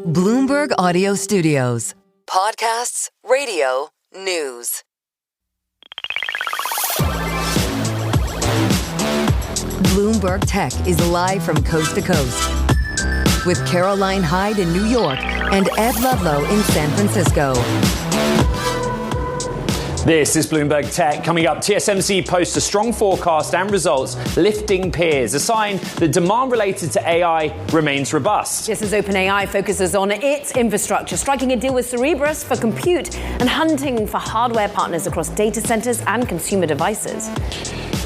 Bloomberg Audio Studios. Podcasts, radio, news. Bloomberg Tech is live from coast to coast with Caroline Hyde in New York and Ed Ludlow in San Francisco. This is Bloomberg Tech. Coming up, TSMC posts a strong forecast and results, lifting peers, a sign that demand related to AI remains robust. Just as OpenAI focuses on its infrastructure, striking a deal with Cerebras for compute and hunting for hardware partners across data centers and consumer devices.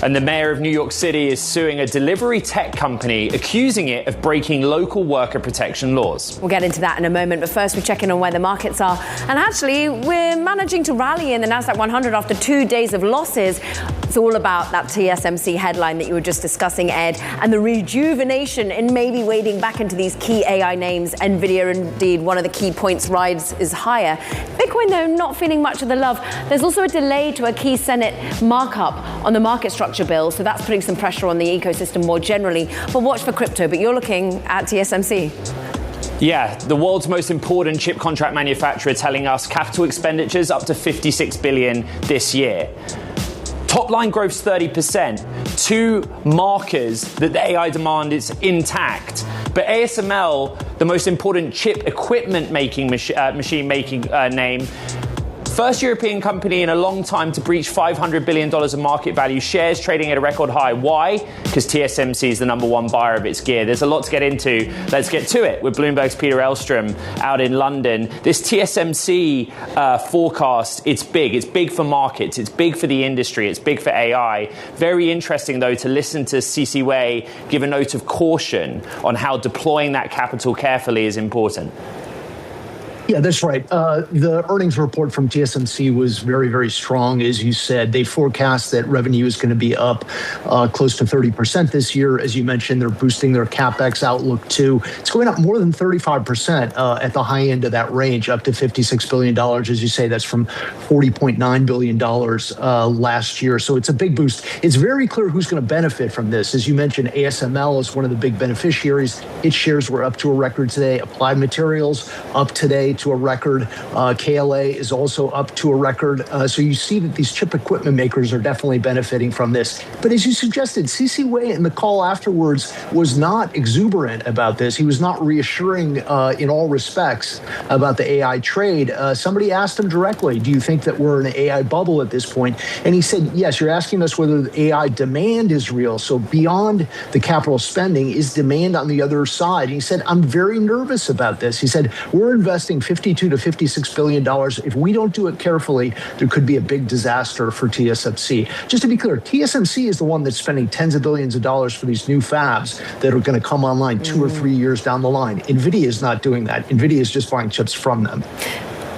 And the mayor of New York City is suing a delivery tech company, accusing it of breaking local worker protection laws. We'll get into that in a moment, but first we check in on where the markets are. And actually, we're managing to rally in the Nasdaq 100 after 2 days of losses. It's all about that TSMC headline that you were just discussing, Ed, and the rejuvenation in maybe wading back into these key AI names. NVIDIA, indeed, one of the key points rides is higher. Bitcoin, though, not feeling much of the love. There's also a delay to a key Senate markup on the market structure bill, so that's putting some pressure on the ecosystem more generally. But watch for crypto, but you're looking at TSMC. Yeah, the world's most important chip contract manufacturer telling us capital expenditures up to $56 billion this year. Top line growth's 30%, two markers that the AI demand is intact. But ASML, the most important chip equipment making machine making name, first European company in a long time to breach $500 billion of market value, shares trading at a record high. Why? Because TSMC is the number one buyer of its gear. There's a lot to get into. Let's get to it with Bloomberg's Peter Elstrom out in London. This TSMC forecast, it's big. It's big for markets. It's big for the industry. It's big for AI. Very interesting, though, to listen to C.C. Wei give a note of caution on how deploying that capital carefully is important. Yeah, that's right. The earnings report from TSMC was very, very strong. As you said, they forecast that revenue is going to be up close to 30% this year. As you mentioned, they're boosting their CapEx outlook too. It's going up more than 35% at the high end of that range, up to $56 billion. As you say, that's from $40.9 billion last year. So it's a big boost. It's very clear who's going to benefit from this. As you mentioned, ASML is one of the big beneficiaries. Its shares were up to a record today. Applied Materials up today to a record. KLA is also up to a record. So you see that these chip equipment makers are definitely benefiting from this. But as you suggested, C.C. Wei in the call afterwards was not exuberant about this. He was not reassuring in all respects about the AI trade. Somebody asked him directly, do you think that we're in an AI bubble at this point? And he said, yes, you're asking us whether the AI demand is real. So beyond the capital spending, is demand on the other side? And he said, I'm very nervous about this. He said, we're investing $52 to $56 billion. If we don't do it carefully, there could be a big disaster for TSMC. Just to be clear, TSMC is the one that's spending tens of billions of dollars for these new fabs that are going to come online 2 or 3 years down the line. NVIDIA is not doing that. NVIDIA is just buying chips from them.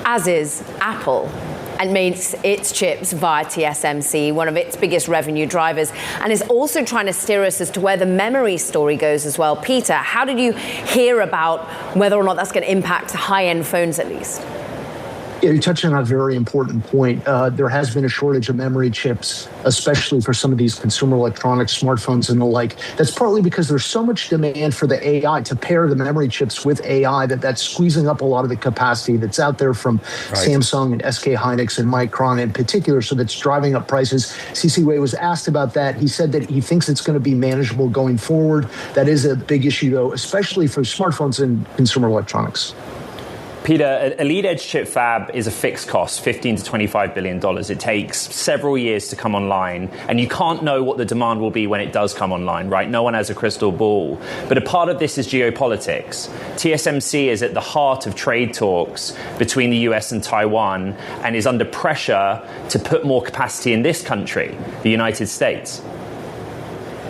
As is Apple, and makes its chips via TSMC, one of its biggest revenue drivers, and is also trying to steer us as to where the memory story goes as well. Peter, how did you hear about whether or not that's going to impact high-end phones at least? Yeah, you're touching on a very important point. There has been a shortage of memory chips, especially for some of these consumer electronics, smartphones and the like. That's partly because there's so much demand for the AI to pair the memory chips with AI that's squeezing up a lot of the capacity that's out there from Samsung and SK Hynix and Micron in particular. So that's driving up prices. C.C. Wei was asked about that. He said that he thinks it's going to be manageable going forward. That is a big issue, though, especially for smartphones and consumer electronics. Peter, a lead-edge chip fab is a fixed cost, $15 to $25 billion. It takes several years to come online, and you can't know what the demand will be when it does come online, right? No one has a crystal ball. But a part of this is geopolitics. TSMC is at the heart of trade talks between the US and Taiwan and is under pressure to put more capacity in this country, the United States.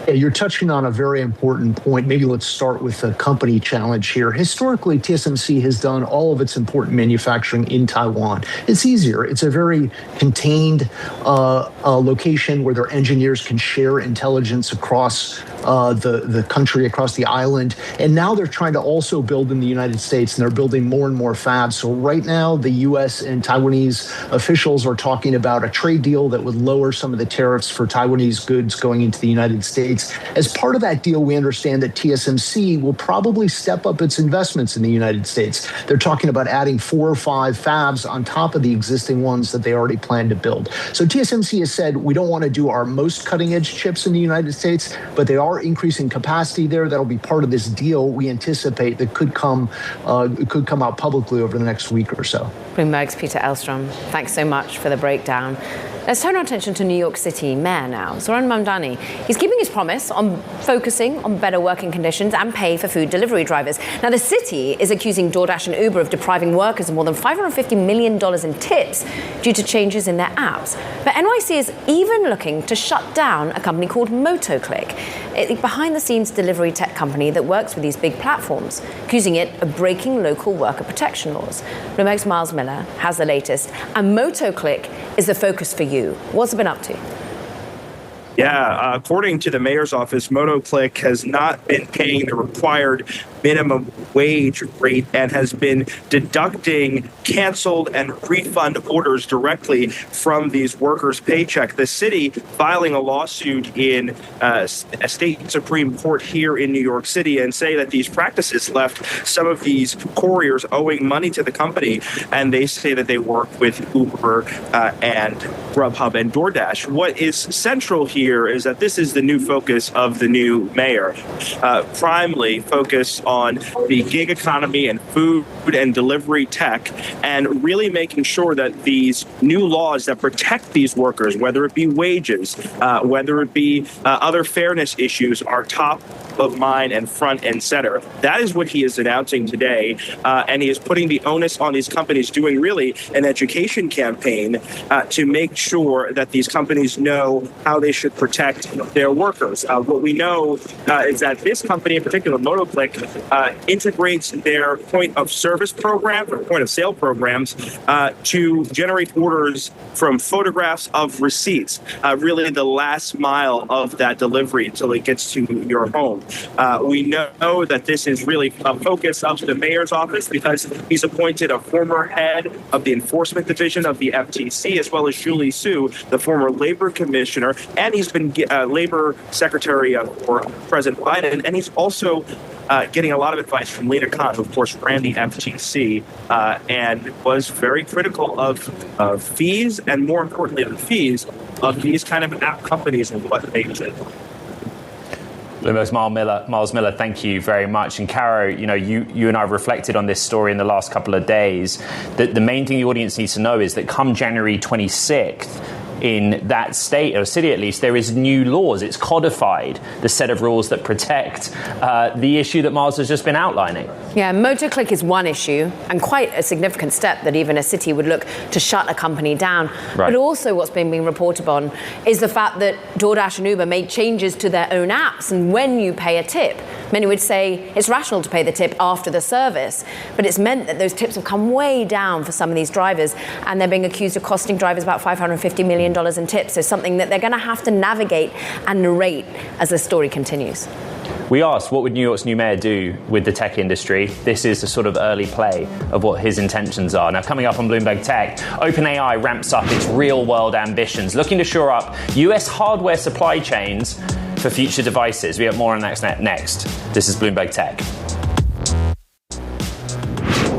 Yeah, you're touching on a very important point. Maybe let's start with the company challenge here. Historically, TSMC has done all of its important manufacturing in Taiwan. It's easier. It's a very contained location where their engineers can share intelligence across the country, across the island. And now they're trying to also build in the United States, and they're building more and more fabs. So right now, the U.S. and Taiwanese officials are talking about a trade deal that would lower some of the tariffs for Taiwanese goods going into the United States. States. As part of that deal, we understand that TSMC will probably step up its investments in the United States. They're talking about adding 4 or 5 fabs on top of the existing ones that they already plan to build. So TSMC has said, we don't want to do our most cutting-edge chips in the United States, but they are increasing capacity there. That'll be part of this deal we anticipate that could come out publicly over the next week or so. Bloomberg's Peter Elstrom, thanks so much for the breakdown. Let's turn our attention to New York City Mayor now, Zohran Mamdani. He's keeping his promise on focusing on better working conditions and pay for food delivery drivers. Now, the city is accusing DoorDash and Uber of depriving workers of more than $550 million in tips due to changes in their apps. But NYC is even looking to shut down a company called MotoClick, a behind-the-scenes delivery tech company that works with these big platforms, accusing it of breaking local worker protection laws. Bloomberg's Miles Miller has the latest, and MotoClick is the focus for you. What's it been up to? Yeah, according to the mayor's office, MotoClick has not been paying the required minimum wage rate and has been deducting canceled and refund orders directly from these workers' paycheck. The city filing a lawsuit in a state Supreme Court here in New York City and say that these practices left some of these couriers owing money to the company, and they say that they work with Uber and Grubhub and DoorDash. What is central here is that this is the new focus of the new mayor, primarily focus on the gig economy and food and delivery tech, and really making sure that these new laws that protect these workers, whether it be wages, whether it be other fairness issues, are top of mind and front and center. That is what he is announcing today, and he is putting the onus on these companies, doing really an education campaign to make sure that these companies know how they should protect their workers. What we know is that this company in particular, MotoClick, integrates their point of service programs or point of sale programs to generate orders from photographs of receipts, really the last mile of that delivery until it gets to your home. We know that this is really a focus of the mayor's office because he's appointed a former head of the enforcement division of the FTC, as well as Julie Su, the former labor commissioner, and he's been labor secretary for President Biden, and he's also getting a lot of advice from Lena Khan, who, of course, ran the FTC and was very critical of fees, and more importantly, the fees of these kind of app companies and what they do. Bloomberg's Miles Miller, thank you very much. And Caro, you and I have reflected on this story in the last couple of days. The main thing the audience needs to know is that come January 26th, in that state, or city at least, there is new laws. It's codified, the set of rules that protect the issue that Miles has just been outlining. Yeah, MotoClick is one issue, and quite a significant step that even a city would look to shut a company down. Right. But also what's been being reported on is the fact that DoorDash and Uber made changes to their own apps, and when you pay a tip, many would say it's rational to pay the tip after the service, but it's meant that those tips have come way down for some of these drivers, and they're being accused of costing drivers about $550 million in tips. So something that they're going to have to navigate and narrate as the story continues. We asked, what would New York's new mayor do with the tech industry? This is a sort of early play of what his intentions are. Now, coming up on Bloomberg Tech, OpenAI ramps up its real-world ambitions, looking to shore up US hardware supply chains for future devices. We have more on that next. This is Bloomberg Tech.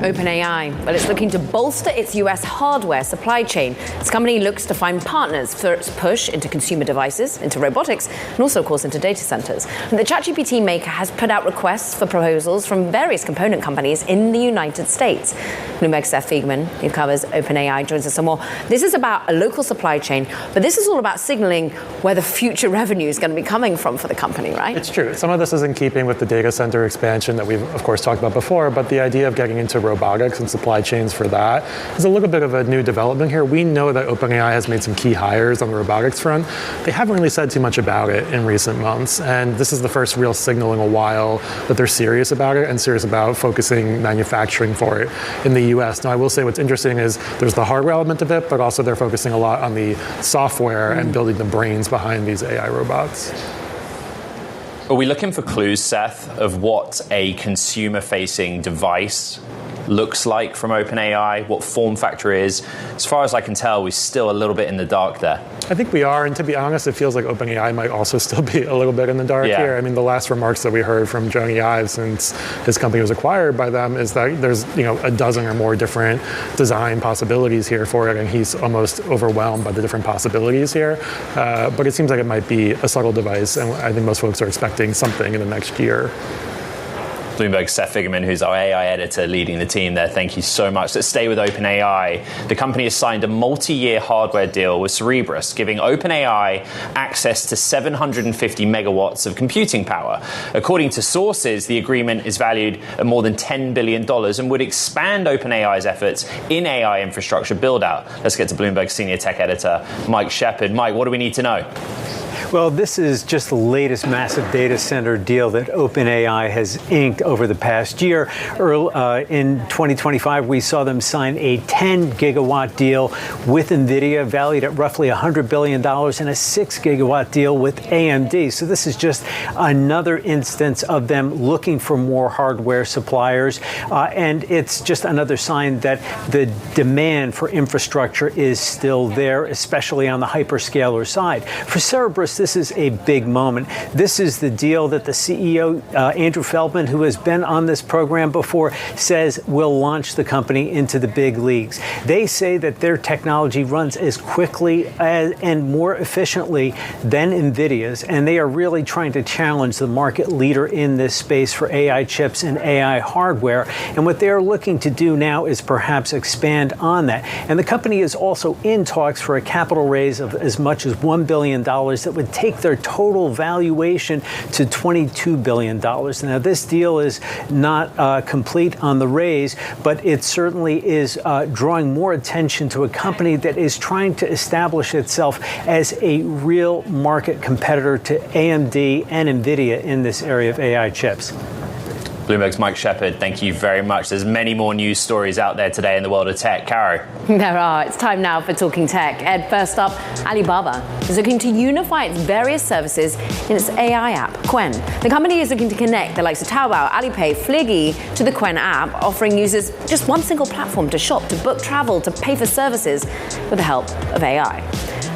OpenAI, well, it's looking to bolster its US hardware supply chain. This company looks to find partners for its push into consumer devices, into robotics, and also, of course, into data centers. And the ChatGPT maker has put out requests for proposals from various component companies in the United States. Bloomberg's Seth Fiegeman, who covers OpenAI, joins us some more. This is about a local supply chain, but this is all about signaling where the future revenue is going to be coming from for the company, right? It's true. Some of this is in keeping with the data center expansion that we've, of course, talked about before, but the idea of getting into robotics and supply chains for that is a little bit of a new development here. We know that OpenAI has made some key hires on the robotics front. They haven't really said too much about it in recent months, and this is the first real signal in a while that they're serious about it and serious about focusing manufacturing for it in the US. Now, I will say what's interesting is there's the hardware element of it, but also they're focusing a lot on the software and building the brains behind these AI robots. Are we looking for clues, Seth, of what a consumer-facing device looks like from OpenAI, what form factor is. As far as I can tell, we're still a little bit in the dark there. I think we are, and to be honest, it feels like OpenAI might also still be a little bit in the dark here. I mean, the last remarks that we heard from Jony Ive since his company was acquired by them is that there's a dozen or more different design possibilities here for it, and he's almost overwhelmed by the different possibilities here. But it seems like it might be a subtle device, and I think most folks are expecting something in the next year. Bloomberg's Seth Figerman, who's our AI editor leading the team there. Thank you so much. Let's stay with OpenAI. The company has signed a multi-year hardware deal with Cerebras, giving OpenAI access to 750 megawatts of computing power. According to sources, the agreement is valued at more than $10 billion and would expand OpenAI's efforts in AI infrastructure build-out. Let's get to Bloomberg senior tech editor Mike Shepard. Mike, what do we need to know? Well, this is just the latest massive data center deal that OpenAI has inked over the past year. In 2025, we saw them sign a 10-gigawatt deal with NVIDIA, valued at roughly $100 billion, and a 6-gigawatt deal with AMD. So this is just another instance of them looking for more hardware suppliers. And it's just another sign that the demand for infrastructure is still there, especially on the hyperscaler side. For Cerebras, this is a big moment. This is the deal that the CEO, Andrew Feldman, who has been on this program before, says will launch the company into the big leagues. They say that their technology runs as quickly and more efficiently than NVIDIA's, and they are really trying to challenge the market leader in this space for AI chips and AI hardware. And what they're looking to do now is perhaps expand on that. And the company is also in talks for a capital raise of as much as $1 billion that would take their total valuation to $22 billion. Now, this deal is not complete on the raise, but it certainly is drawing more attention to a company that is trying to establish itself as a real market competitor to AMD and NVIDIA in this area of AI chips. Bloomberg's Mike Shepard, thank you very much. There's many more news stories out there today in the world of tech. Caro. There are. It's time now for Talking Tech. Ed, first up, Alibaba is looking to unify its various services in its AI app, Qwen. The company is looking to connect the likes of Taobao, Alipay, Fliggy to the Qwen app, offering users just one single platform to shop, to book travel, to pay for services with the help of AI.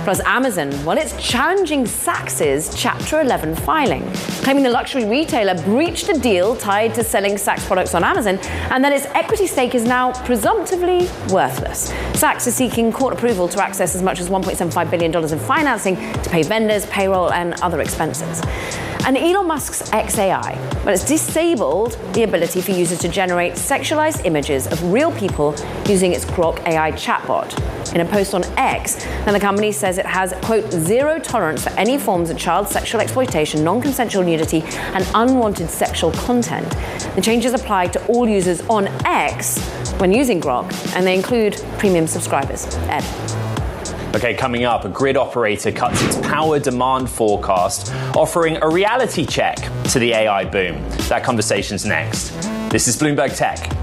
Plus Amazon, well, it's challenging Saks' Chapter 11 filing, claiming the luxury retailer breached a deal tied to selling Saks products on Amazon, and that its equity stake is now presumptively worthless. Saks is seeking court approval to access as much as $1.75 billion in financing to pay vendors, payroll, and other expenses. And Elon Musk's XAI, well, it's disabled the ability for users to generate sexualized images of real people using its Grok AI chatbot. In a post on X, and the company says it has, quote, zero tolerance for any forms of child sexual exploitation, non-consensual nudity, and unwanted sexual content. The changes apply to all users on X when using Grok, and they include premium subscribers. Ed. Okay, coming up, a grid operator cuts its power demand forecast, offering a reality check to the AI boom. That conversation's next. This is Bloomberg Tech.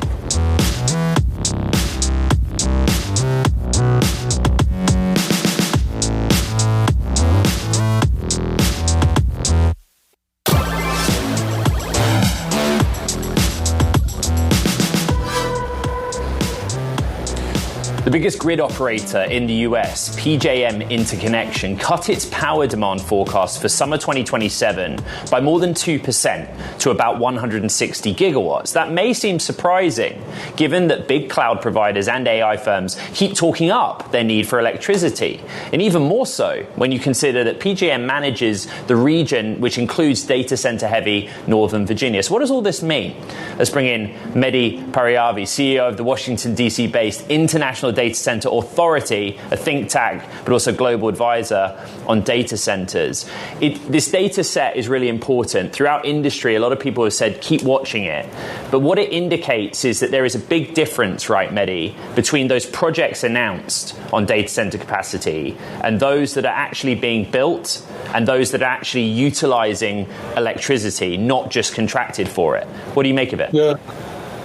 The biggest grid operator in the US, PJM Interconnection, cut its power demand forecast for summer 2027 by more than 2% to about 160 gigawatts. That may seem surprising, given that big cloud providers and AI firms keep talking up their need for electricity. And even more so when you consider that PJM manages the region which includes data center heavy Northern Virginia. So what does all this mean? Let's bring in Mehdi Pariavi, CEO of the Washington, D.C. based International Data Center Authority, a think tank, but also global advisor on data centers. This data set is really important. Throughout industry, a lot of people have said, keep watching it. But what it indicates is that there is a big difference, right, Mehdi, between those projects announced on data center capacity and those that are actually being built and those that are actually utilizing electricity, not just contracted for it. What do you make of it? Yeah.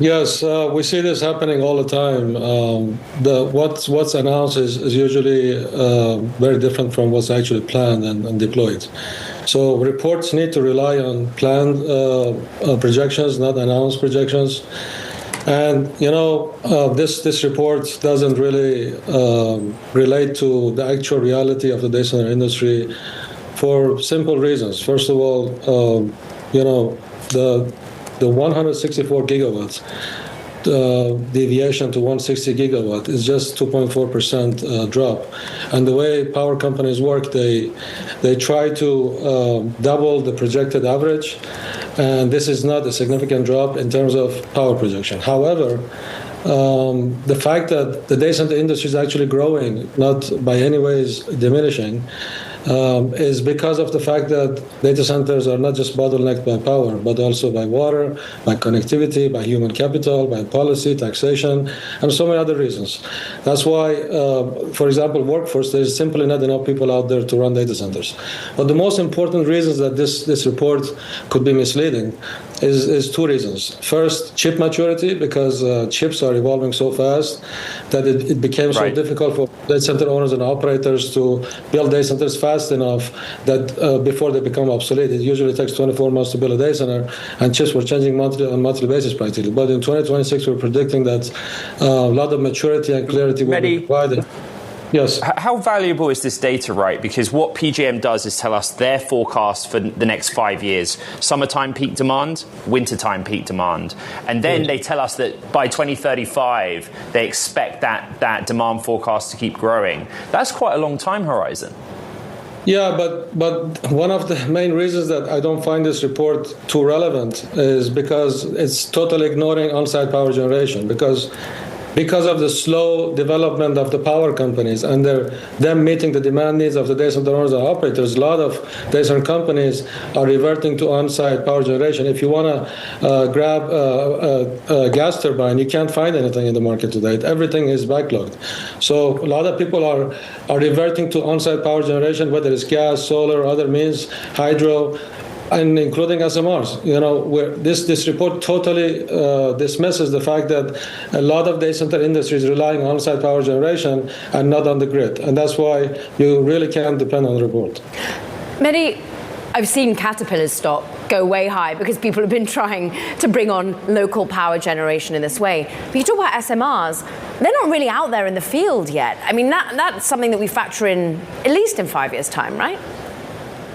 Yes, we see this happening all the time. What's announced is usually very different from what's actually planned and deployed. So reports need to rely on planned projections, not announced projections. And this report doesn't really relate to the actual reality of the data center industry for simple reasons. First of all, the 164 gigawatts deviation to 160 gigawatt is just 2.4% drop. And the way power companies work, they try to double the projected average, and this is not a significant drop in terms of power projection. However, the fact that the data center industry is actually growing, not by any ways diminishing, is because of the fact that data centers are not just bottlenecked by power, but also by water, by connectivity, by human capital, by policy, taxation, and so many other reasons. That's why, for example, workforce, there's simply not enough people out there to run data centers. But the most important reasons that this report could be misleading is two reasons. First, chip maturity, because chips are evolving so fast that it became so difficult for data center owners and operators to build data centers fast enough that before they become obsolete. It usually takes 24 months to build a data center, and chips were changing on a monthly basis practically. But in 2026, we're predicting that a lot of maturity and clarity will be provided. Yes. How valuable is this data, right? Because what PJM does is tell us their forecast for the next 5 years. Summertime peak demand, wintertime peak demand. And then they tell us that by 2035, they expect that demand forecast to keep growing. That's quite a long time horizon. Yeah, but one of the main reasons that I don't find this report too relevant is because it's totally ignoring on-site power generation. Because of the slow development of the power companies and them meeting the demand needs of the data center owners and operators, a lot of data center companies are reverting to on-site power generation. If you want to grab a gas turbine, you can't find anything in the market today. Everything is backlogged. So a lot of people are reverting to on-site power generation, whether it's gas, solar, other means, hydro, and including SMRs. Where this report totally dismisses the fact that a lot of data center industry is relying on on-site power generation and not on the grid. And that's why you really can't depend on the report. Mehdi, I've seen Caterpillar's stock go way high because people have been trying to bring on local power generation in this way. But you talk about SMRs, they're not really out there in the field yet. I mean, that's something that we factor in at least in 5 years' time, right?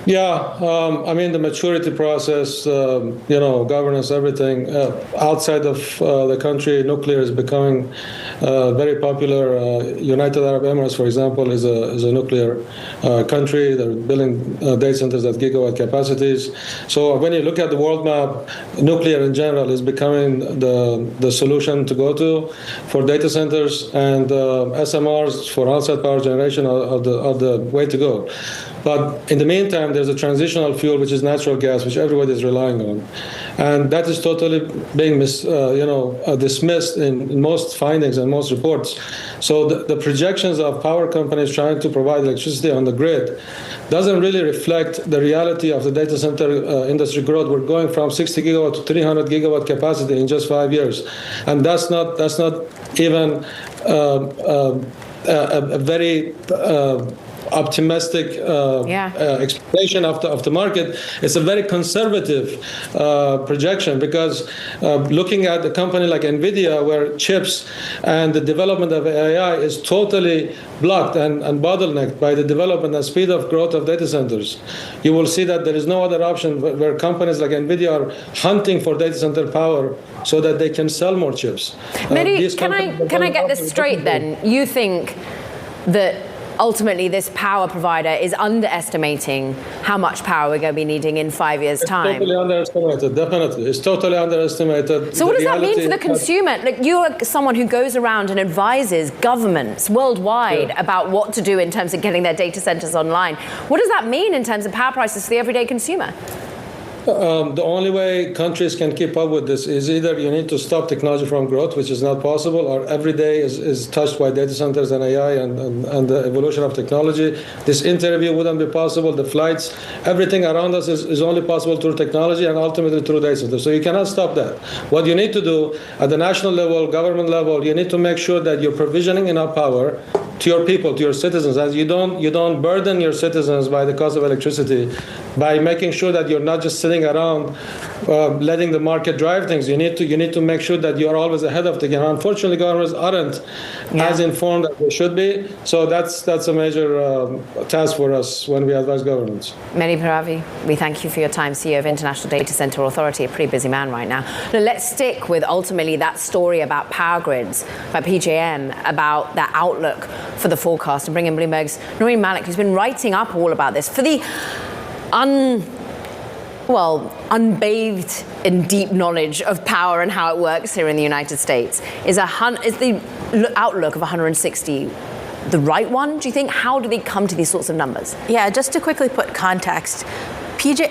Yeah, the maturity process, governance, everything. Outside of the country, nuclear is becoming very popular. United Arab Emirates, for example, is a nuclear country. They're building data centers at gigawatt capacities. So when you look at the world map, nuclear in general is becoming the solution to go to for data centers, and SMRs for on-site power generation are the way to go. But in the meantime, there's a transitional fuel, which is natural gas, which everybody is relying on. And that is totally being dismissed in most findings and most reports. So the projections of power companies trying to provide electricity on the grid doesn't really reflect the reality of the data center industry growth. We're going from 60 gigawatt to 300 gigawatt capacity in just 5 years. And that's not even a very optimistic expectation of the market. It's a very conservative projection, because looking at a company like NVIDIA, where chips and the development of AI is totally blocked and bottlenecked by the development and speed of growth of data centers, you will see that there is no other option where companies like NVIDIA are hunting for data center power so that they can sell more chips. Mehdi, can I get this straight then? You think that ultimately this power provider is underestimating how much power we're going to be needing in 5 years' time? It's totally underestimated, definitely. It's totally underestimated. So what does that mean for the consumer? Like, you're someone who goes around and advises governments worldwide about what to do in terms of getting their data centers online. What does that mean in terms of power prices for the everyday consumer? The only way countries can keep up with this is either you need to stop technology from growth, which is not possible, or every day is touched by data centers and AI and the evolution of technology. This interview wouldn't be possible. The flights, everything around us is only possible through technology and ultimately through data centers. So you cannot stop that. What you need to do at the national level, government level, you need to make sure that you're provisioning enough power to your people, to your citizens, as you don't burden your citizens by the cost of electricity, by making sure that you're not just sitting sitting around letting the market drive things. You need to make sure that you're always ahead of the game. Unfortunately, governments aren't as informed as they should be. So that's a major task for us when we advise governments. Mehdi Paravi, we thank you for your time, CEO of International Data Center Authority, a pretty busy man right now. Now, let's stick with ultimately that story about power grids, about PJM, about that outlook for the forecast, and bring in Bloomberg's Noreen Malik, who's been writing up all about this. For the unbathed in deep knowledge of power and how it works here in the United States, is the outlook of 160 the right one, do you think? How do they come to these sorts of numbers? Yeah, just to quickly put context,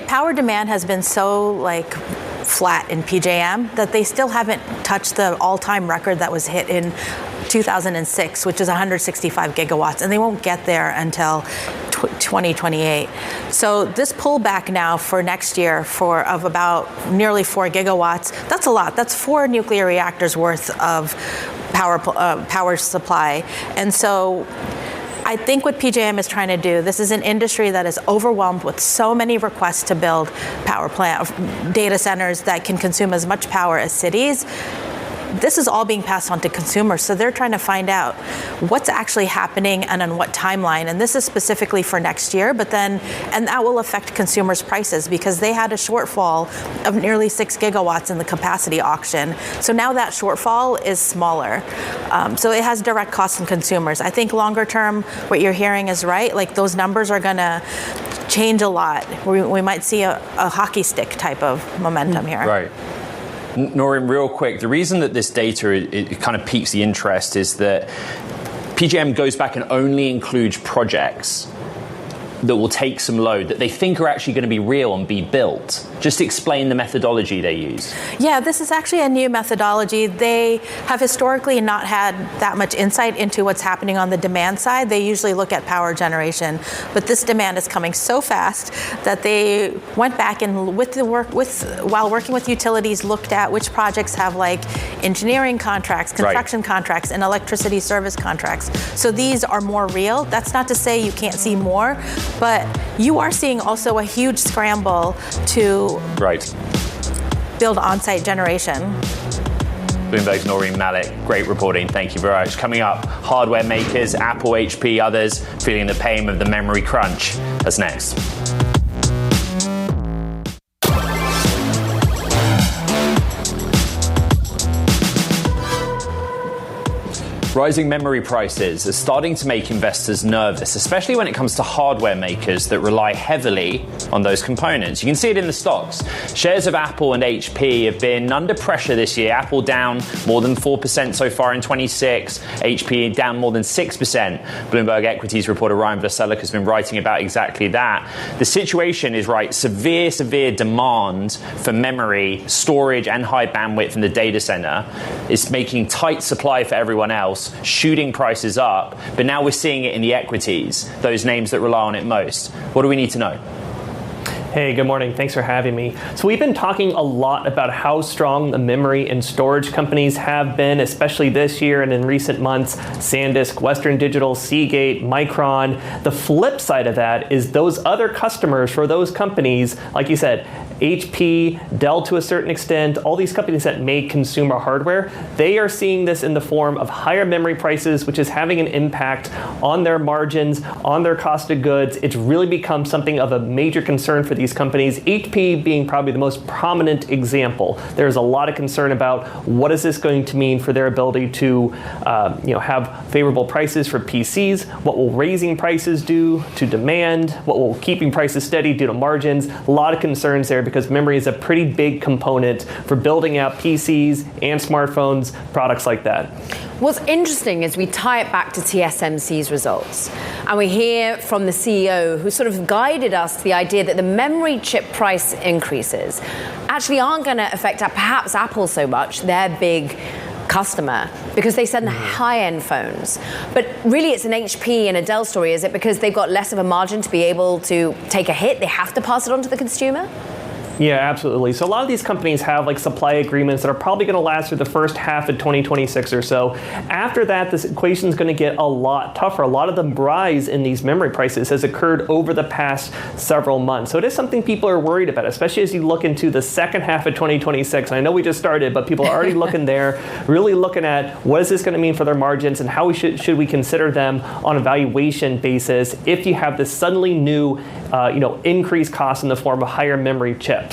power demand has been so flat in PJM that they still haven't touched the all-time record that was hit in 2006, which is 165 gigawatts, and they won't get there until 2028. So this pullback now for next year of about nearly 4 gigawatts, that's a lot. That's 4 nuclear reactors worth of power supply. And so I think what PJM is trying to do, this is an industry that is overwhelmed with so many requests to build power plant data centers that can consume as much power as cities. This is all being passed on to consumers, so they're trying to find out what's actually happening and on what timeline. And this is specifically for next year, and that will affect consumers' prices because they had a shortfall of nearly 6 gigawatts in the capacity auction. So now that shortfall is smaller. So it has direct costs on consumers. I think longer term, what you're hearing is right. Those numbers are going to change a lot. We might see a hockey stick type of momentum here. Right. Noreen, real quick, the reason that this data it kind of piques the interest is that PJM goes back and only includes projects that will take some load that they think are actually going to be real and be built. Just explain the methodology they use. Yeah, this is actually a new methodology. They have historically not had that much insight into what's happening on the demand side. They usually look at power generation, but this demand is coming so fast that they went back and while working with utilities, looked at which projects have engineering contracts, construction contracts, and electricity service contracts. So these are more real. That's not to say you can't see more, but you are seeing also a huge scramble to build on-site generation. Bloomberg's Noreen Malik, great reporting. Thank you very much. Coming up, hardware makers, Apple, HP, others feeling the pain of the memory crunch. That's next. Rising memory prices are starting to make investors nervous, especially when it comes to hardware makers that rely heavily on those components. You can see it in the stocks. Shares of Apple and HP have been under pressure this year. Apple down more than 4% so far in 26. HP down more than 6%. Bloomberg Equities reporter Ryan Vlaselic has been writing about exactly that. The situation is severe demand for memory, storage, and high bandwidth in the data center is making tight supply for everyone else, shooting prices up, but now we're seeing it in the equities, those names that rely on it most. What do we need to know? Hey, good morning. Thanks for having me. So we've been talking a lot about how strong the memory and storage companies have been, especially this year and in recent months. SanDisk, Western Digital, Seagate, Micron. The flip side of that is those other customers for those companies, like you said, HP, Dell to a certain extent, all these companies that make consumer hardware, they are seeing this in the form of higher memory prices, which is having an impact on their margins, on their cost of goods. It's really become something of a major concern for these companies, HP being probably the most prominent example. There's a lot of concern about what is this going to mean for their ability to have favorable prices for PCs, what will raising prices do to demand, what will keeping prices steady do to margins. A lot of concerns there because memory is a pretty big component for building out PCs and smartphones, products like that. What's interesting is we tie it back to TSMC's results. And we hear from the CEO who sort of guided us to the idea that the memory chip price increases actually aren't going to affect perhaps Apple so much, their big customer, because they send high-end phones. But really it's an HP and a Dell story. Is it because they've got less of a margin to be able to take a hit? They have to pass it on to the consumer? Yeah, absolutely. So a lot of these companies have like supply agreements that are probably going to last through the first half of 2026 or so. After that, this equation is going to get a lot tougher. A lot of the rise in these memory prices has occurred over the past several months. So it is something people are worried about, especially as you look into the second half of 2026. And I know we just started, but people are already looking there, really looking at what is this going to mean for their margins and how should we consider them on a valuation basis if you have this suddenly new increased cost in the form of higher memory chips.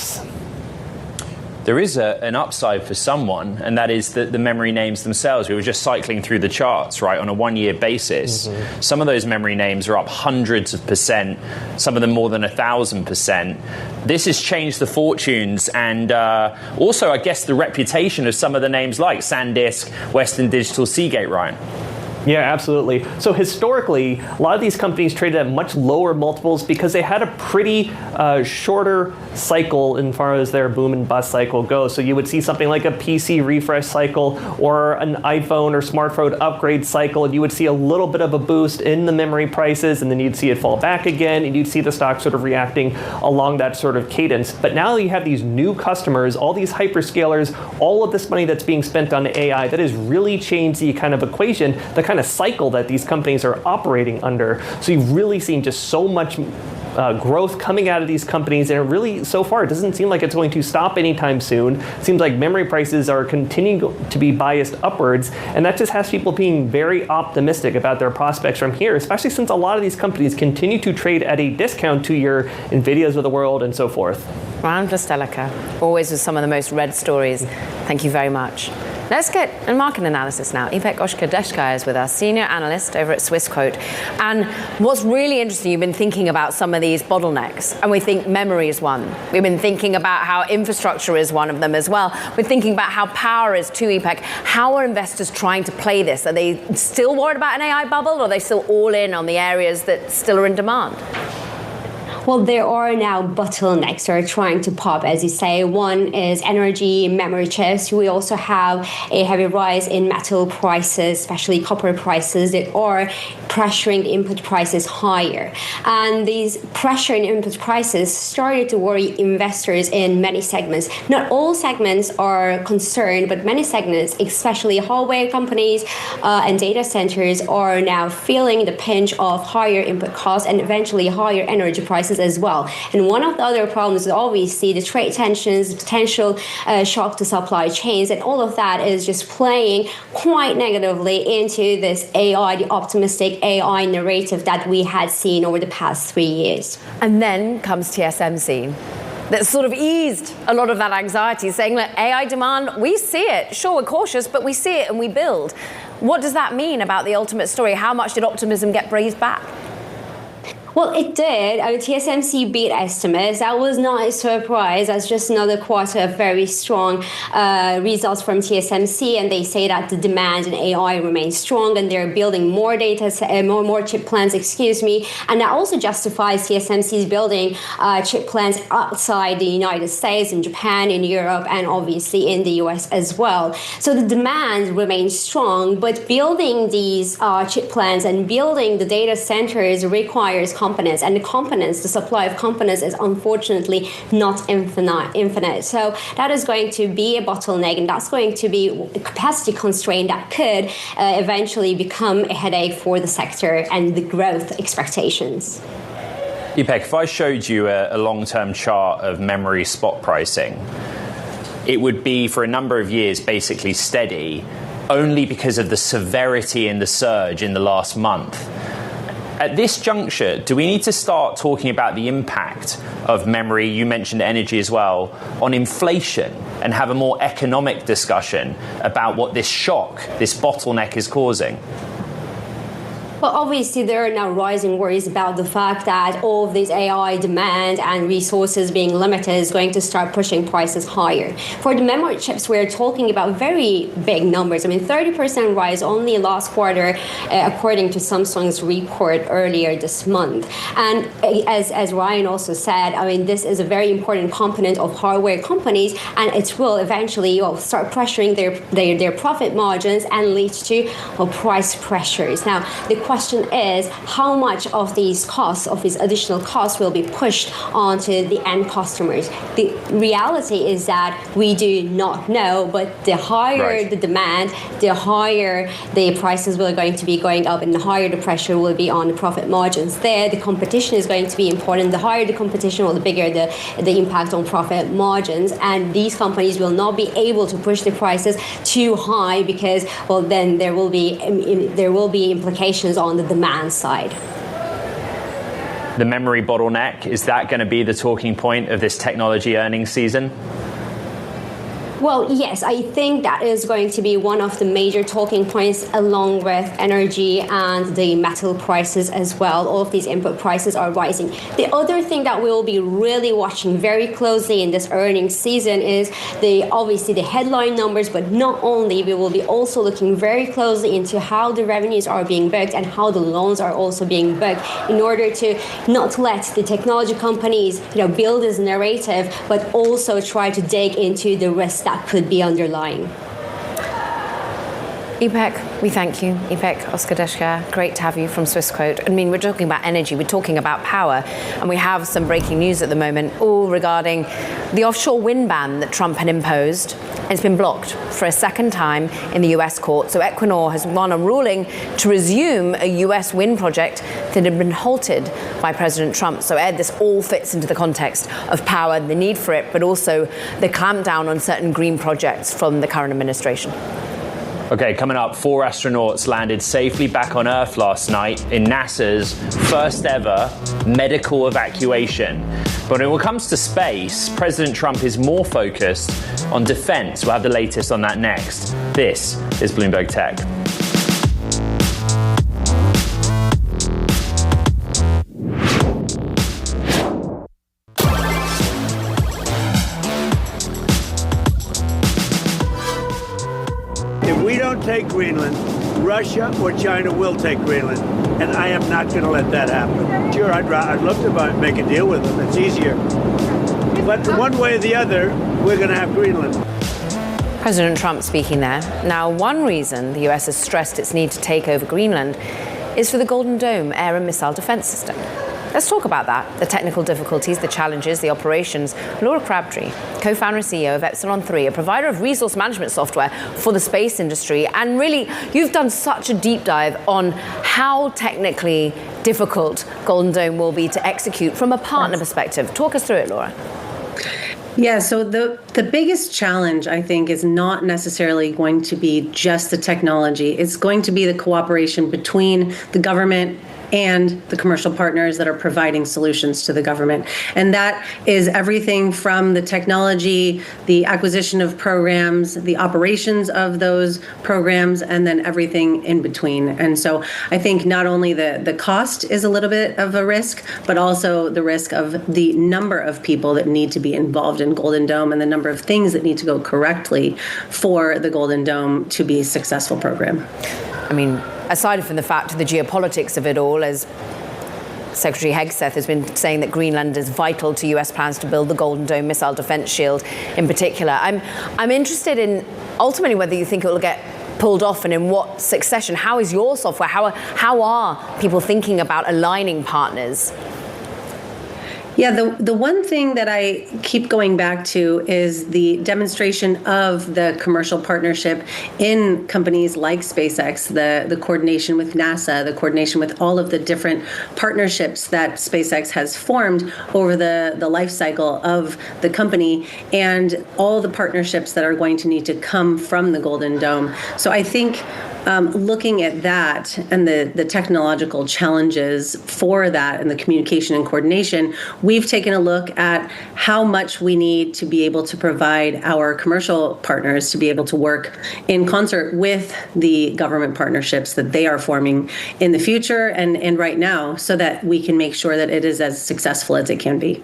There is an upside for someone, and that is the memory names themselves. We were just cycling through the charts, right, on a one-year basis. Mm-hmm. Some of those memory names are up hundreds of %, some of them more than 1,000%. This has changed the fortunes and also, I guess, the reputation of some of the names like SanDisk, Western Digital, Seagate, Ryan. Yeah, absolutely. So historically, a lot of these companies traded at much lower multiples because they had a pretty shorter cycle as far as their boom and bust cycle goes. So you would see something like a PC refresh cycle or an iPhone or smartphone upgrade cycle, and you would see a little bit of a boost in the memory prices, and then you'd see it fall back again, and you'd see the stock sort of reacting along that sort of cadence. But now you have these new customers, all these hyperscalers, all of this money that's being spent on AI, that has really changed the kind of equation, the kind of cycle that these companies are operating under. So you've really seen just so much growth coming out of these companies, and it really, so far, it doesn't seem like it's going to stop anytime soon. It seems like memory prices are continuing to be biased upwards, and that just has people being very optimistic about their prospects from here, especially since a lot of these companies continue to trade at a discount to your Nvidias of the world and so forth. Ryan Plastelika, always with some of the most read stories. Thank you very much. Let's get a market analysis now. Ipek Oshkodeshkaya is with us, senior analyst over at Swissquote. And what's really interesting, you've been thinking about some of these bottlenecks, and we think memory is one. We've been thinking about how infrastructure is one of them as well. We're thinking about how power is too, Ipek. How are investors trying to play this? Are they still worried about an AI bubble, or are they still all in on the areas that still are in demand? Well, there are now bottlenecks that are trying to pop, as you say. One is energy, memory chips. We also have a heavy rise in metal prices, especially copper prices, that are pressuring the input prices higher. And these pressure in input prices started to worry investors in many segments. Not all segments are concerned, but many segments, especially hardware companies and data centers, are now feeling the pinch of higher input costs and eventually higher energy prices as well. And one of the other problems is obviously the trade tensions, potential shock to supply chains, and all of that is just playing quite negatively into this AI, the optimistic AI narrative that we had seen over the past 3 years. And then comes TSMC. That sort of eased a lot of that anxiety, saying, look, AI demand, we see it. Sure, we're cautious, but we see it and we build. What does that mean about the ultimate story? How much did optimism get breathed back? Well, it did. TSMC beat estimates. That was not a surprise. That's just another quarter of very strong results from TSMC, and they say that the demand in AI remains strong, and they're building more more chip plants. And that also justifies TSMC's building chip plants outside the United States, in Japan, in Europe, and obviously in the US as well. So the demand remains strong, but building these chip plants and building the data centers requires components, and the supply of components is unfortunately not infinite. So that is going to be a bottleneck, and that's going to be a capacity constraint that could eventually become a headache for the sector and the growth expectations. Ipek, if I showed you a long-term chart of memory spot pricing, it would be for a number of years basically steady, only because of the severity in the surge in the last month. At this juncture, do we need to start talking about the impact of memory, you mentioned energy as well, on inflation, and have a more economic discussion about what this shock, this bottleneck is causing? Well, obviously, there are now rising worries about the fact that all of this AI demand and resources being limited is going to start pushing prices higher. For the memory chips, we're talking about very big numbers. I mean, 30% rise only last quarter, according to Samsung's report earlier this month. And as Ryan also said, I mean, this is a very important component of hardware companies, and it will eventually start pressuring their profit margins and lead to price pressures. Now, the question is how much of these costs, of these additional costs, will be pushed onto the end customers. The reality is that we do not know, but the higher the demand, the higher the prices will going to be going up, and the higher the pressure will be on the profit margins there. The competition is going to be important. The higher the competition, well, the bigger the impact on profit margins, and these companies will not be able to push the prices too high because, well, then there will be implications on the demand side. The memory bottleneck, is that going to be the talking point of this technology earnings season? Well, yes, I think that is going to be one of the major talking points, along with energy and the metal prices as well. All of these input prices are rising. The other thing that we will be really watching very closely in this earnings season is obviously the headline numbers, but not only, we will be also looking very closely into how the revenues are being booked and how the loans are also being booked, in order to not let the technology companies, build this narrative, but also try to dig into the risk that could be underlying. Ipek, we thank you. Ipek Oskadeshka, great to have you from Swissquote. I mean, we're talking about energy, we're talking about power, and we have some breaking news at the moment, all regarding the offshore wind ban that Trump had imposed. It's been blocked for a second time in the US court. So Equinor has won a ruling to resume a US wind project that had been halted by President Trump. So Ed, this all fits into the context of power, the need for it, but also the clampdown on certain green projects from the current administration. Okay, coming up, 4 astronauts landed safely back on Earth last night in NASA's first ever medical evacuation. But when it comes to space, President Trump is more focused on defense. We'll have the latest on that next. This is Bloomberg Tech. If we don't take Greenland, Russia or China will take Greenland, and I am not going to let that happen. Sure, I'd love to make a deal with them. It's easier. But one way or the other, we're going to have Greenland. President Trump speaking there. Now, one reason the US has stressed its need to take over Greenland is for the Golden Dome air and missile defense system. Let's talk about that, the technical difficulties, the challenges, the operations. Laura Crabtree, co-founder and CEO of Epsilon 3, a provider of resource management software for the space industry. And really, you've done such a deep dive on how technically difficult Golden Dome will be to execute from a partner perspective. Talk us through it, Laura. Yeah, so the biggest challenge, I think, is not necessarily going to be just the technology. It's going to be the cooperation between the government and the commercial partners that are providing solutions to the government. And that is everything from the technology, the acquisition of programs, the operations of those programs, and then everything in between. And so I think not only the cost is a little bit of a risk, but also the risk of the number of people that need to be involved in Golden Dome and the number of things that need to go correctly for the Golden Dome to be a successful program. I mean, aside from the fact of the geopolitics of it all, as Secretary Hegseth has been saying that Greenland is vital to US plans to build the Golden Dome missile defense shield in particular. I'm interested in ultimately whether you think it will get pulled off and in what succession. How is your software? How are people thinking about aligning partners? Yeah, the one thing that I keep going back to is the demonstration of the commercial partnership in companies like SpaceX, the coordination with NASA, the coordination with all of the different partnerships that SpaceX has formed over the life cycle of the company, and all the partnerships that are going to need to come from the Golden Dome. So I think looking at that and the technological challenges for that and the communication and coordination, we've taken a look at how much we need to be able to provide our commercial partners to be able to work in concert with the government partnerships that they are forming in the future and right now, so that we can make sure that it is as successful as it can be.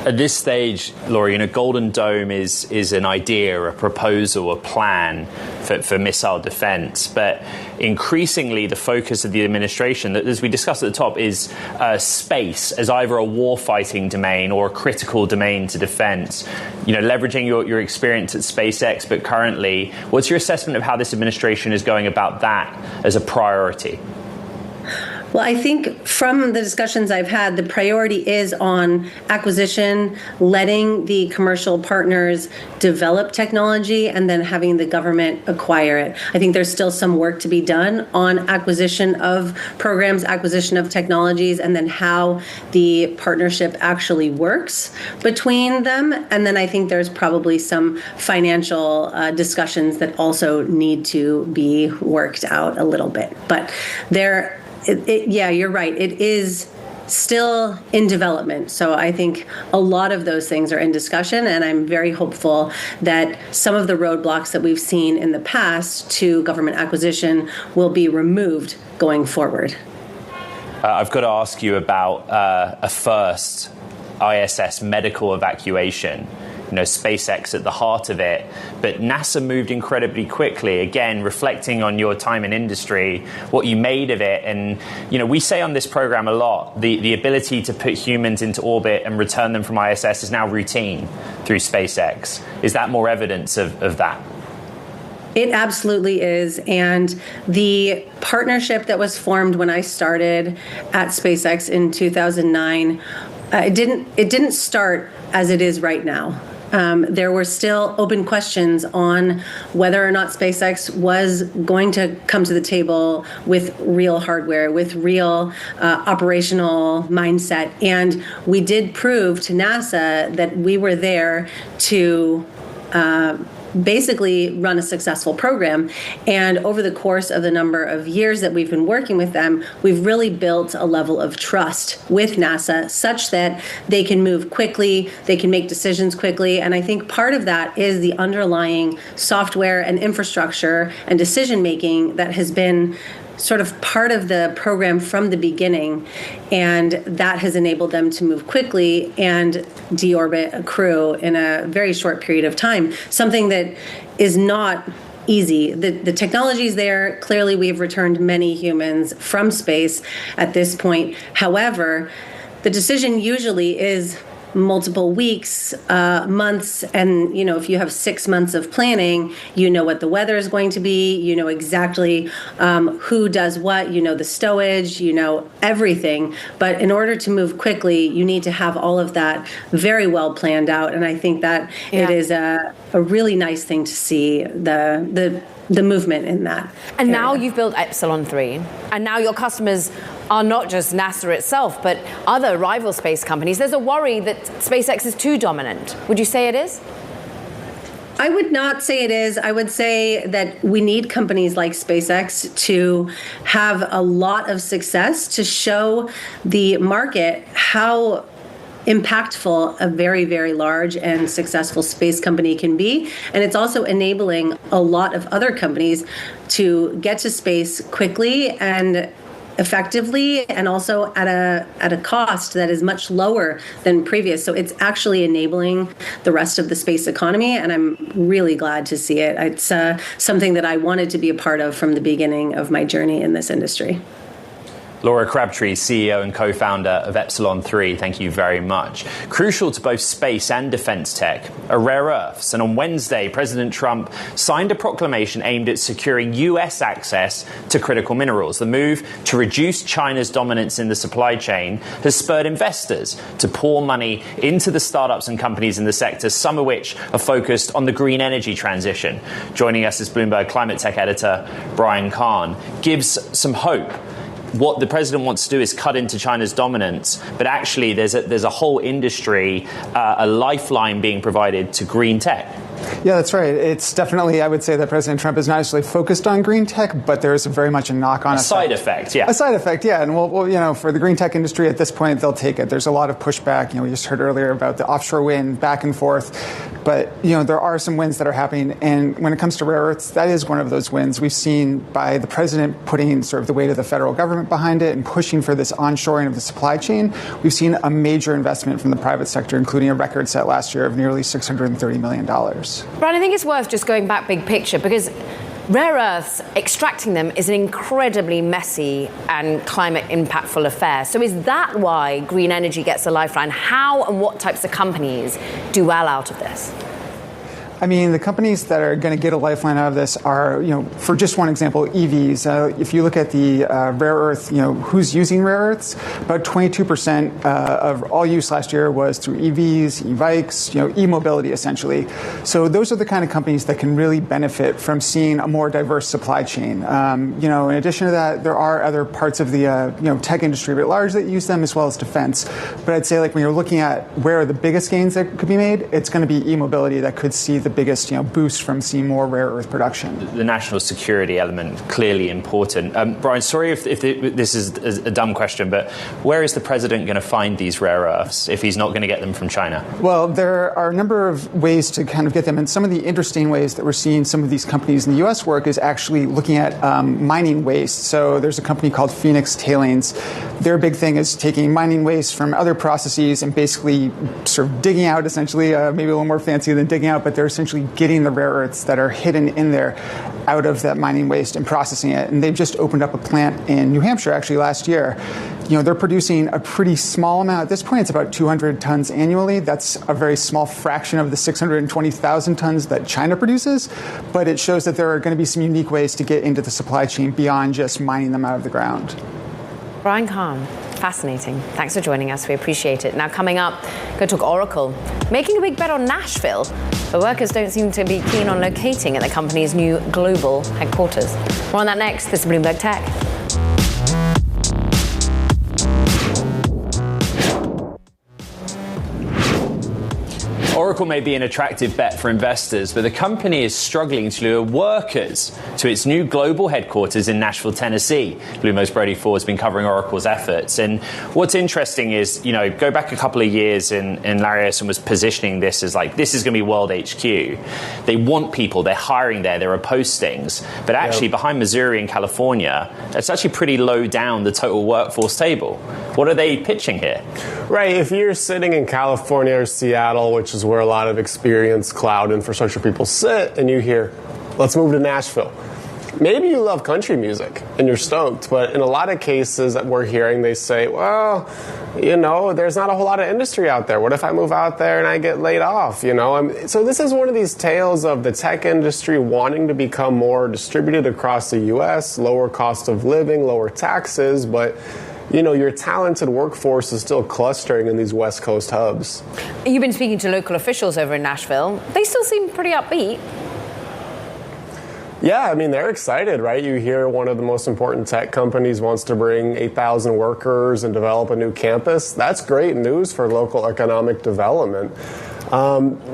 At this stage, Laura, Golden Dome is an idea, a proposal, a plan for missile defense. But increasingly, the focus of the administration, as we discussed at the top, is space as either a war-fighting domain or a critical domain to defense. Leveraging your experience at SpaceX, but currently, what's your assessment of how this administration is going about that as a priority? Well, I think from the discussions I've had, the priority is on acquisition, letting the commercial partners develop technology, and then having the government acquire it. I think there's still some work to be done on acquisition of programs, acquisition of technologies, and then how the partnership actually works between them. And then I think there's probably some financial discussions that also need to be worked out a little bit. But yeah, you're right. It is still in development. So I think a lot of those things are in discussion, and I'm very hopeful that some of the roadblocks that we've seen in the past to government acquisition will be removed going forward. I've got to ask you about a first ISS medical evacuation. SpaceX at the heart of it, but NASA moved incredibly quickly, again, reflecting on your time in industry, what you made of it. And, we say on this program a lot, the ability to put humans into orbit and return them from ISS is now routine through SpaceX. Is that more evidence of that? It absolutely is. And the partnership that was formed when I started at SpaceX in 2009, it didn't start as it is right now. There were still open questions on whether or not SpaceX was going to come to the table with real hardware, with real operational mindset. And we did prove to NASA that we were there to basically run a successful program. And over the course of the number of years that we've been working with them, we've really built a level of trust with NASA such that they can move quickly, they can make decisions quickly. And I think part of that is the underlying software and infrastructure and decision making that has been sort of part of the program from the beginning, and that has enabled them to move quickly and deorbit a crew in a very short period of time, something that is not easy. The technology is there. Clearly, we've returned many humans from space at this point. However, the decision usually is multiple weeks, months, and if you have 6 months of planning, what the weather is going to be, exactly who does what, the stowage, everything. But in order to move quickly, you need to have all of that very well planned out, and I think that it is a really nice thing to see the movement in that. And now you've built Epsilon 3, and now your customers are not just NASA itself, but other rival space companies. There's a worry that SpaceX is too dominant. Would you say it is? I would not say it is. I would say that we need companies like SpaceX to have a lot of success to show the market how impactful a very, very large and successful space company can be. And it's also enabling a lot of other companies to get to space quickly and effectively, and also at a cost that is much lower than previous. So it's actually enabling the rest of the space economy, and I'm really glad to see it. It's something that I wanted to be a part of from the beginning of my journey in this industry. Laura Crabtree, CEO and co-founder of Epsilon 3, thank you very much. Crucial to both space and defense tech are rare earths. And on Wednesday, President Trump signed a proclamation aimed at securing U.S. access to critical minerals. The move to reduce China's dominance in the supply chain has spurred investors to pour money into the startups and companies in the sector, some of which are focused on the green energy transition. Joining us is Bloomberg climate tech editor Brian Kahn. Gives some hope. What the president wants to do is cut into China's dominance, but actually there's a whole industry, a lifeline being provided to green tech. Yeah, that's right. It's definitely, I would say that President Trump is not actually focused on green tech, but there is very much a knock-on effect. Side effect, yeah. A side effect, yeah. And well, for the green tech industry at this point, they'll take it. There's a lot of pushback. We just heard earlier about the offshore wind back and forth. But, there are some wins that are happening. And when it comes to rare earths, that is one of those wins. We've seen by the president putting sort of the weight of the federal government behind it and pushing for this onshoring of the supply chain. We've seen a major investment from the private sector, including a record set last year of nearly $630 million. Brian, I think it's worth just going back big picture, because rare earths, extracting them is an incredibly messy and climate impactful affair. So is that why green energy gets a lifeline? How and what types of companies do well out of this? I mean, the companies that are going to get a lifeline out of this are, for just one example, EVs. If you look at the rare earth, who's using rare earths, about 22% of all use last year was through EVs, e-bikes, e-mobility, essentially. So those are the kind of companies that can really benefit from seeing a more diverse supply chain. In addition to that, there are other parts of the tech industry writ large that use them, as well as defense. But I'd say, when you're looking at where are the biggest gains that could be made, it's going to be e-mobility that could see the biggest boost from seeing more rare earth production. The national security element, clearly important. Brian, sorry if this is a dumb question, but where is the president going to find these rare earths if he's not going to get them from China? Well, there are a number of ways to kind of get them, and some of the interesting ways that we're seeing some of these companies in the U.S. work is actually looking at mining waste. So there's a company called Phoenix Tailings. Their big thing is taking mining waste from other processes and basically sort of digging out, essentially, maybe a little more fancy than digging out, but they're essentially getting the rare earths that are hidden in there out of that mining waste and processing it. And they've just opened up a plant in New Hampshire, actually, last year. They're producing a pretty small amount. At this point, it's about 200 tons annually. That's a very small fraction of the 620,000 tons that China produces. But it shows that there are going to be some unique ways to get into the supply chain beyond just mining them out of the ground. Brian Kahn, fascinating. Thanks for joining us. We appreciate it. Now, coming up, go talk Oracle. Making a big bet on Nashville, but workers don't seem to be keen on locating at the company's new global headquarters. More on that next. This is Bloomberg Tech. Oracle may be an attractive bet for investors, but the company is struggling to lure workers to its new global headquarters in Nashville, Tennessee. Bloomberg's Brody Ford has been covering Oracle's efforts. And what's interesting is, go back a couple of years and Larry Ellison was positioning this as this is going to be World HQ. They want people, they're hiring there are postings. But actually, behind Missouri and California, it's actually pretty low down the total workforce table. What are they pitching here? Right. If you're sitting in California or Seattle, which is where a lot of experienced cloud infrastructure people sit, and you hear, let's move to Nashville. Maybe you love country music and you're stoked, but in a lot of cases that we're hearing, they say, well, there's not a whole lot of industry out there. What if I move out there and I get laid off? So this is one of these tales of the tech industry wanting to become more distributed across the U.S., lower cost of living, lower taxes, but your talented workforce is still clustering in these West Coast hubs. You've been speaking to local officials over in Nashville. They still seem pretty upbeat. Yeah, they're excited, right? You hear one of the most important tech companies wants to bring 8,000 workers and develop a new campus. That's great news for local economic development.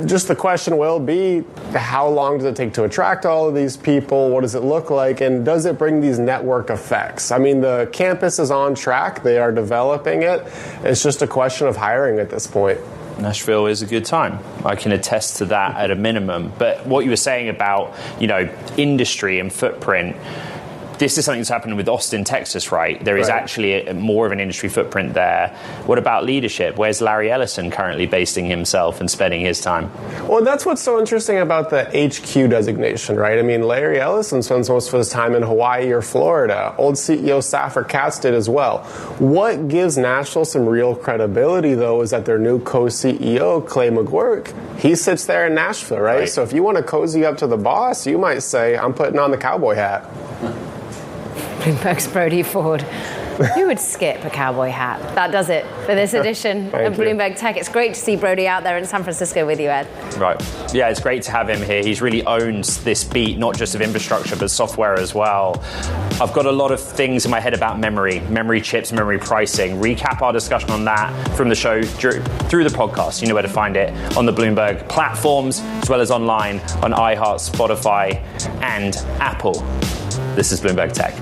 Just the question will be, how long does it take to attract all of these people? What does it look like? And does it bring these network effects? The campus is on track. They are developing it. It's just a question of hiring at this point. Nashville is a good time. I can attest to that at a minimum. But what you were saying about, industry and footprint, this is something that's happening with Austin, Texas, right? There is actually more of an industry footprint there. What about leadership? Where's Larry Ellison currently basing himself and spending his time? Well, that's what's so interesting about the HQ designation, right? Larry Ellison spends most of his time in Hawaii or Florida. Old CEO Safra Catz did as well. What gives Nashville some real credibility, though, is that their new co-CEO, Clay McGuirk, he sits there in Nashville, right? So if you want to cozy up to the boss, you might say, I'm putting on the cowboy hat. Bloomberg's Brody Ford. Who would skip a cowboy hat? That does it for this edition of Bloomberg Tech. It's great to see Brody out there in San Francisco with you, Ed. Right. Yeah, it's great to have him here. He's really owns this beat, not just of infrastructure, but software as well. I've got a lot of things in my head about memory chips, memory pricing. Recap our discussion on that from the show through the podcast. You know where to find it on the Bloomberg platforms, as well as online on iHeart, Spotify, and Apple. This is Bloomberg Tech.